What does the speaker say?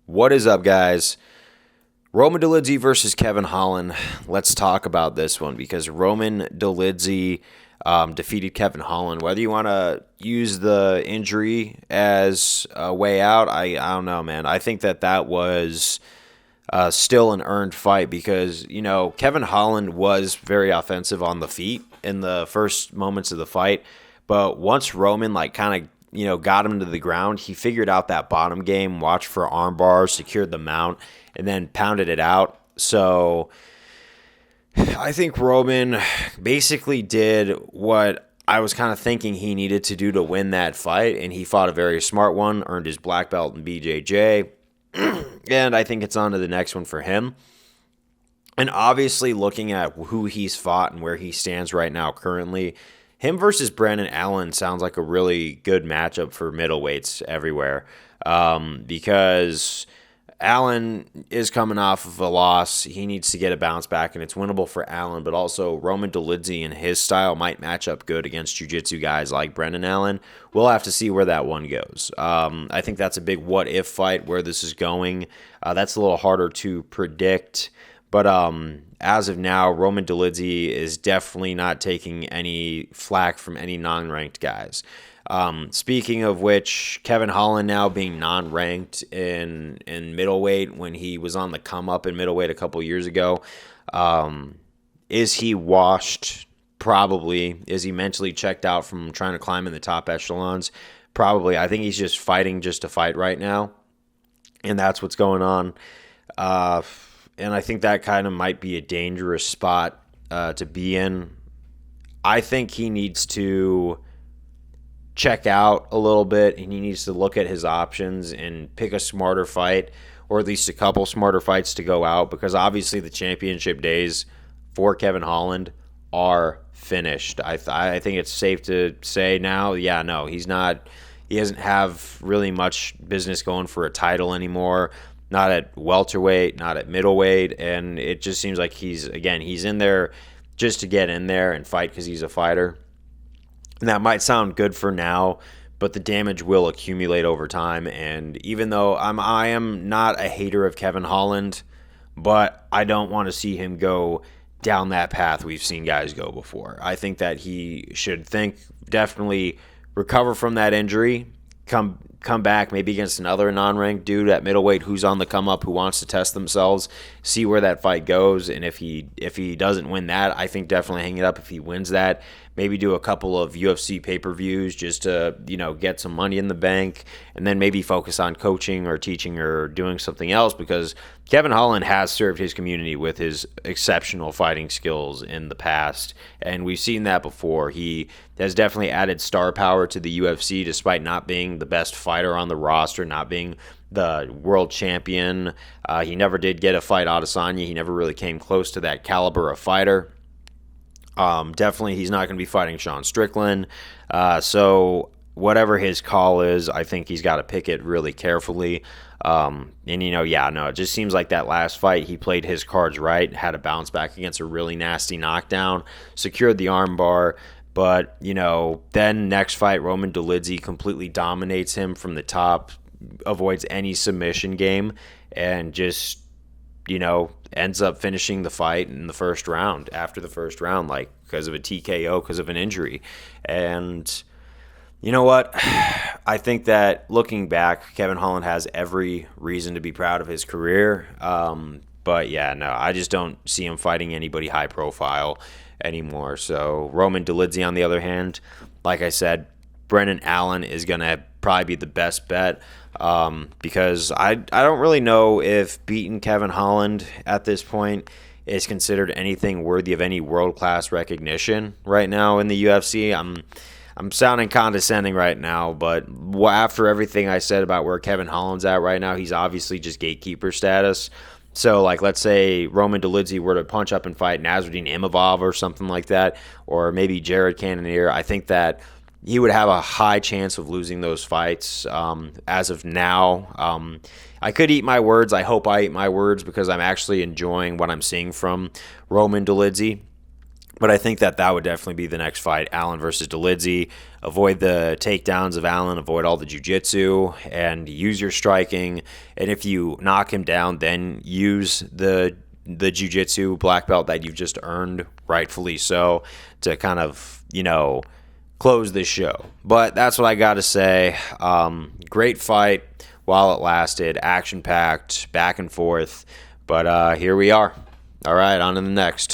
What is up, guys? Roman Dolidze versus Kevin Holland. Let's talk about this one because Roman Dolidze defeated Kevin Holland. Whether you want to use the injury as a way out, I don't know, man. I think that was still an earned fight because, Kevin Holland was very offensive on the feet in the first moments of the fight. But once Roman, kind of, got him to the ground, he figured out that bottom game, watched for arm bars, secured the mount, and then pounded it out. So I think Roman basically did what I was kind of thinking he needed to do to win that fight, and he fought a very smart one, earned his black belt in BJJ, and I think it's on to the next one for him. And obviously looking at who he's fought and where he stands right now currently, him versus Brendan Allen sounds like a really good matchup for middleweights everywhere because Allen is coming off of a loss. He needs to get a bounce back, and it's winnable for Allen, but also Roman Dolidze and his style might match up good against jiu-jitsu guys like Brendan Allen. We'll have to see where that one goes. I think that's a big what-if fight where this is going. That's a little harder to predict. But as of now, Roman Dolidze is definitely not taking any flack from any non-ranked guys. Speaking of which, Kevin Holland now being non-ranked in middleweight when he was on the come-up in middleweight a couple years ago, is he washed? Probably. Is he mentally checked out from trying to climb in the top echelons? Probably. I think he's just fighting just to fight right now, and that's what's going on. And I think that kind of might be a dangerous spot to be in. I think he needs to check out a little bit, and he needs to look at his options and pick a smarter fight, or at least a couple smarter fights to go out, because obviously the championship days for Kevin Holland are finished. I think it's safe to say now, he's not. He doesn't have really much business going for a title anymore. Not at welterweight, not at middleweight, and it just seems like he's in there just to get in there and fight because he's a fighter. And that might sound good for now, but the damage will accumulate over time. And even though I am not a hater of Kevin Holland, but I don't want to see him go down that path we've seen guys go before. I think that he should definitely recover from that injury, come back maybe against another non-ranked dude at middleweight who's on the come up, who wants to test themselves, see where that fight goes. And if he doesn't win that, I think definitely hang it up. If he wins that, maybe do a couple of UFC pay-per-views just to, get some money in the bank, and then maybe focus on coaching or teaching or doing something else, because Kevin Holland has served his community with his exceptional fighting skills in the past, and we've seen that before. He has definitely added star power to the UFC despite not being the best fighter on the roster, not being the world champion. He never did get a fight Adesanya. He never really came close to that caliber of fighter. Definitely he's not going to be fighting Sean Strickland. So whatever his call is, I think he's got to pick it really carefully. It just seems like that last fight, he played his cards right, had a bounce back against a really nasty knockdown, secured the arm bar. But, then next fight, Roman Dolidze completely dominates him from the top, avoids any submission game, and just, ends up finishing the fight in the first round, after the first round, because of a TKO, because of an injury. And you know what? I think that looking back, Kevin Holland has every reason to be proud of his career. I just don't see him fighting anybody high profile anymore. So Roman Dolidze, on the other hand, like I said, Brendan Allen is going to probably be the best bet because I don't really know if beating Kevin Holland at this point is considered anything worthy of any world-class recognition right now in the UFC. I'm sounding condescending right now, but after everything I said about where Kevin Holland's at right now, he's obviously just gatekeeper status. So, let's say Roman Dolidze were to punch up and fight Nasruddin Imavov or something like that, or maybe Jared Cannonier, I think that he would have a high chance of losing those fights as of now. I could eat my words. I hope I eat my words because I'm actually enjoying what I'm seeing from Roman Dolidze. But I think that would definitely be the next fight, Allen versus Dolidze. Avoid the takedowns of Allen, avoid all the jiu-jitsu, and use your striking. And if you knock him down, then use the jiu-jitsu black belt that you've just earned, rightfully so, to kind of, close this show. But that's what I got to say. Great fight while it lasted, action-packed, back and forth. But here we are. All right, on to the next.